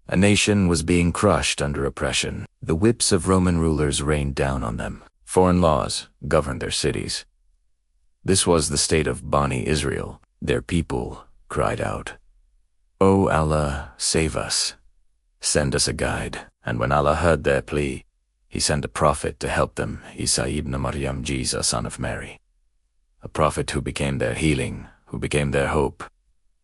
A nation was being crushed under oppression. The whips of Roman rulers rained down on them. Foreign laws governed their cities. This was the state of Bani Israel. Their people cried out, "O Allah, save us. Send us a guide." And when Allah heard their plea, He sent a prophet to help them, Isa ibn Maryam, Jesus, son of Mary. A prophet who became their healing, who became their hope,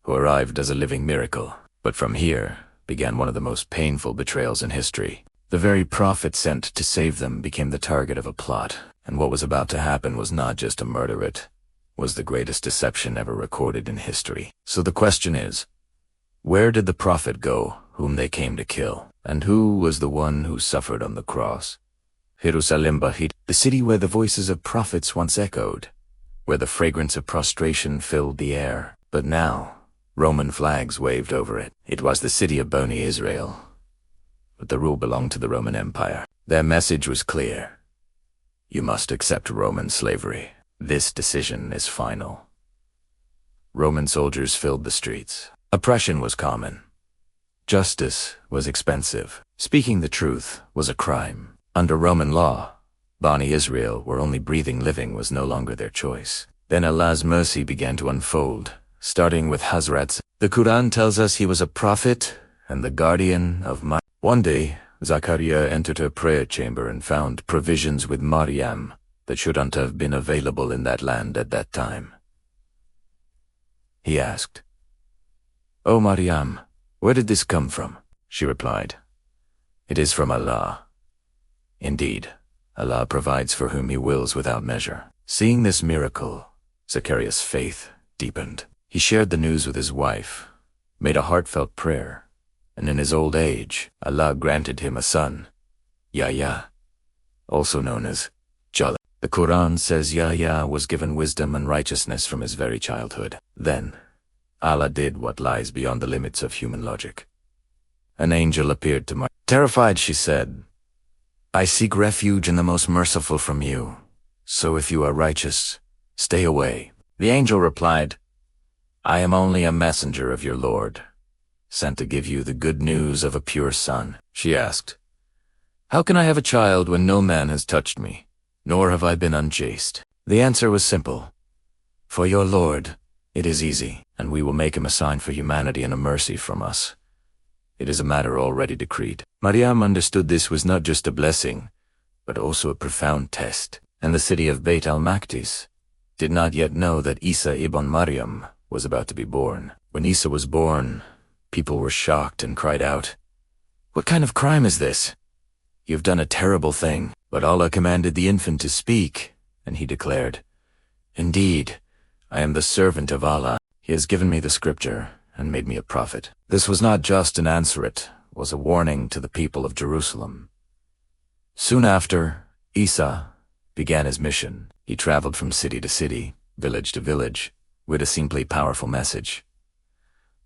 who arrived as a living miracle. But from here began one of the most painful betrayals in history. The very prophet sent to save them became the target of a plot, and what was about to happen was not just a murder, it was the greatest deception ever recorded in history. So the question is, where did the prophet go whom they came to kill? And who was the one who suffered on the cross? Jerusalem, the city where the voices of prophets once echoed, where the fragrance of prostration filled the air. But now, Roman flags waved over it. It was the city of Bani Israel, but the rule belonged to the Roman Empire. Their message was clear. You must accept Roman slavery. This decision is final. Roman soldiers filled the streets. Oppression was common. Justice was expensive. Speaking the truth was a crime. Under Roman law, Bani Israel, where only breathing living was no longer their choice. Then Allah's mercy began to unfold, starting with Hazrat. The Quran tells us he was a prophet and the guardian of my. One day, Zachariah entered her prayer chamber and found provisions with Maryam that shouldn't have been available in that land at that time. He asked, "O Maryam, where did this come from?" She replied, "It is from Allah." Indeed, Allah provides for whom He wills without measure. Seeing this miracle, Zachariah's faith deepened. He shared the news with his wife, made a heartfelt prayer, and in his old age, Allah granted him a son, Yahya, also known as Jala. The Quran says Yahya was given wisdom and righteousness from his very childhood. Then, Allah did what lies beyond the limits of human logic. An angel appeared to Maryam. Terrified, she said, "I seek refuge in the most merciful from you, so if you are righteous, stay away." The angel replied, "I am only a messenger of your Lord, sent to give you the good news of a pure son." She asked, "How can I have a child when no man has touched me, nor have I been unchaste?" The answer was simple. "For your Lord, it is easy, and we will make him a sign for humanity and a mercy from us. It is a matter already decreed." Maryam understood this was not just a blessing, but also a profound test, and the city of Beit al-Maqdis did not yet know that Isa ibn Maryam was about to be born. When Isa was born, people were shocked and cried out, "What kind of crime is this? You've done a terrible thing." But Allah commanded the infant to speak, and he declared, "Indeed, I am the servant of Allah. He has given me the scripture and made me a prophet." This was not just an answer, it was a warning to the people of Jerusalem. Soon after, Isa began his mission. He traveled from city to city, village to village, with a simply powerful message.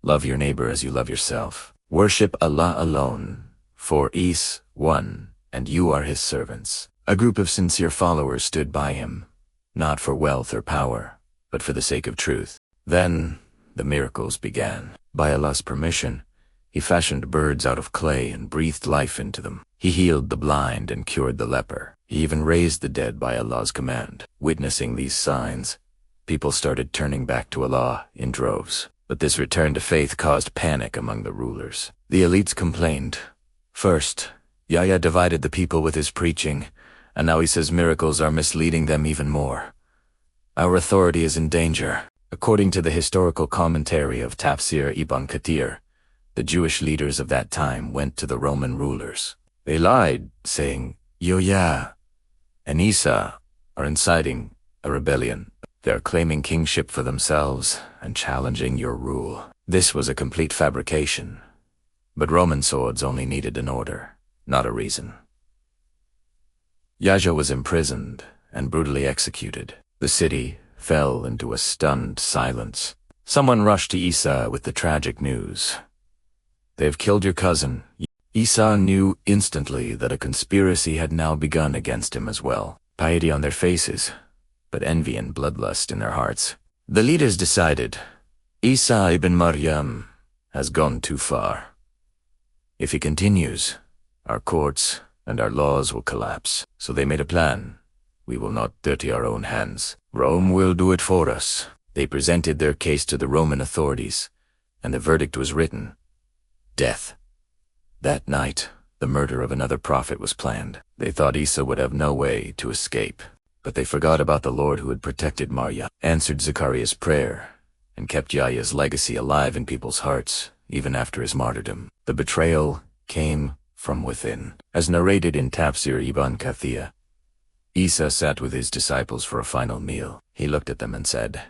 Love your neighbor as you love yourself. Worship Allah alone, for He is one, and you are His servants. A group of sincere followers stood by him, not for wealth or power, but for the sake of truth. Then the miracles began. By Allah's permission, He fashioned birds out of clay and breathed life into them. He healed the blind and cured the leper. He even raised the dead by Allah's command. Witnessing these signs, people started turning back to Allah in droves. But this return to faith caused panic among the rulers. The elites complained. First, Yahya divided the people with his preaching, and now he says miracles are misleading them even more. Our authority is in danger. According to the historical commentary of Tafsir Ibn Kathir, the Jewish leaders of that time went to the Roman rulers. They lied, saying, Yahya and Isa are inciting a rebellion. They are claiming kingship for themselves and challenging your rule. This was a complete fabrication. But Roman swords only needed an order, not a reason. Yahya was imprisoned and brutally executed. The city fell into a stunned silence. Someone rushed to Isa with the tragic news. "They've killed your cousin." Isa knew instantly that a conspiracy had now begun against him as well. Piety on their faces, but envy and bloodlust in their hearts. The leaders decided, Isa ibn Maryam has gone too far. If he continues, our courts and our laws will collapse. So they made a plan. We will not dirty our own hands. Rome will do it for us. They presented their case to the Roman authorities, and the verdict was written: death. That night, the murder of another prophet was planned. They thought Isa would have no way to escape, but they forgot about the Lord who had protected Maryam, answered Zechariah's prayer, and kept Yahyah's legacy alive in people's hearts, even after his martyrdom. The betrayal came from within. As narrated in Tafsir Ibn Kathir, Isa sat with his disciples for a final meal. He looked at them and said,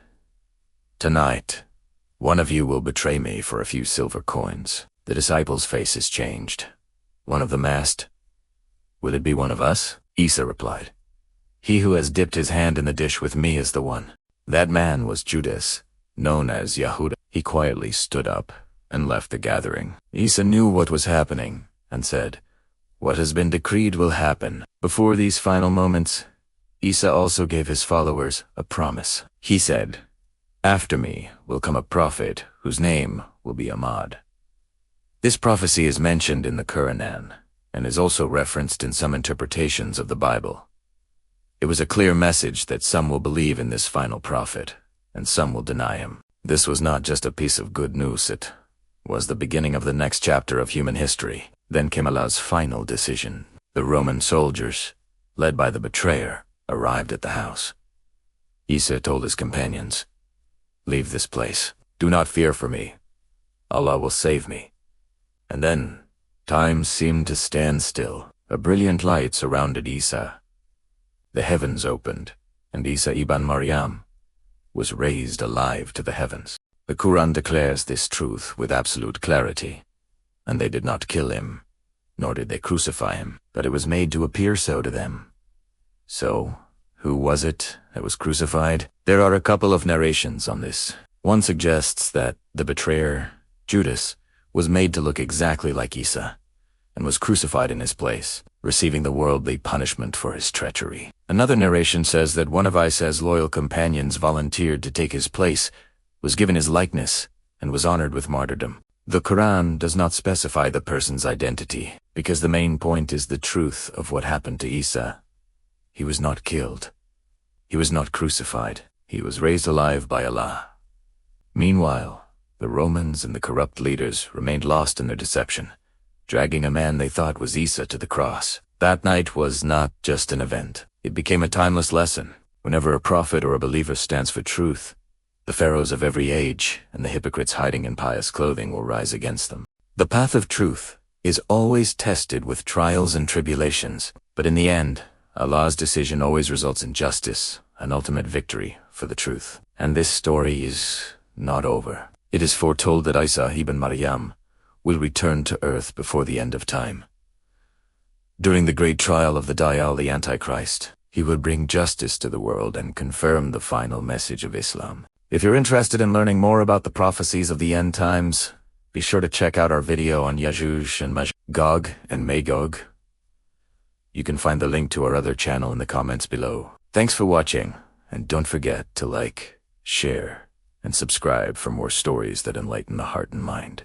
"Tonight, one of you will betray me for a few silver coins." The disciples' faces changed. One of them asked, "Will it be one of us?" Isa replied, "He who has dipped his hand in the dish with me is the one." That man was Judas, known as Yahuda. He quietly stood up and left the gathering. Isa knew what was happening and said, "What has been decreed will happen." Before these final moments, Isa also gave his followers a promise. He said, "After me will come a prophet whose name will be Ahmad." This prophecy is mentioned in the Quran and is also referenced in some interpretations of the Bible. It was a clear message that some will believe in this final prophet and some will deny him. This was not just a piece of good news, it was the beginning of the next chapter of human history. Then came Allah's final decision. The Roman soldiers, led by the betrayer, arrived at the house. Isa told his companions, "Leave this place. Do not fear for me. Allah will save me." And then, time seemed to stand still. A brilliant light surrounded Isa. The heavens opened, and Isa ibn Maryam was raised alive to the heavens. The Quran declares this truth with absolute clarity. And they did not kill him, nor did they crucify him, but it was made to appear so to them. So, who was it that was crucified? There are a couple of narrations on this. One suggests that the betrayer, Judas, was made to look exactly like Isa, and was crucified in his place, receiving the worldly punishment for his treachery. Another narration says that one of Isa's loyal companions volunteered to take his place, was given his likeness, and was honored with martyrdom. The Quran does not specify the person's identity, because the main point is the truth of what happened to Isa. He was not killed. He was not crucified. He was raised alive by Allah. Meanwhile, the Romans and the corrupt leaders remained lost in their deception, dragging a man they thought was Isa to the cross. That night was not just an event. It became a timeless lesson. Whenever a prophet or a believer stands for truth, the pharaohs of every age and the hypocrites hiding in pious clothing will rise against them. The path of truth is always tested with trials and tribulations, but in the end, Allah's decision always results in justice, an ultimate victory for the truth. And this story is not over. It is foretold that Isa ibn Maryam will return to earth before the end of time. During the great trial of the Dajjal, the Antichrist, he will bring justice to the world and confirm the final message of Islam. If you're interested in learning more about the prophecies of the end times, be sure to check out our video on Yajuj and Majuj, Gog and Magog. You can find the link to our other channel in the comments below. Thanks for watching, and don't forget to like, share, and subscribe for more stories that enlighten the heart and mind.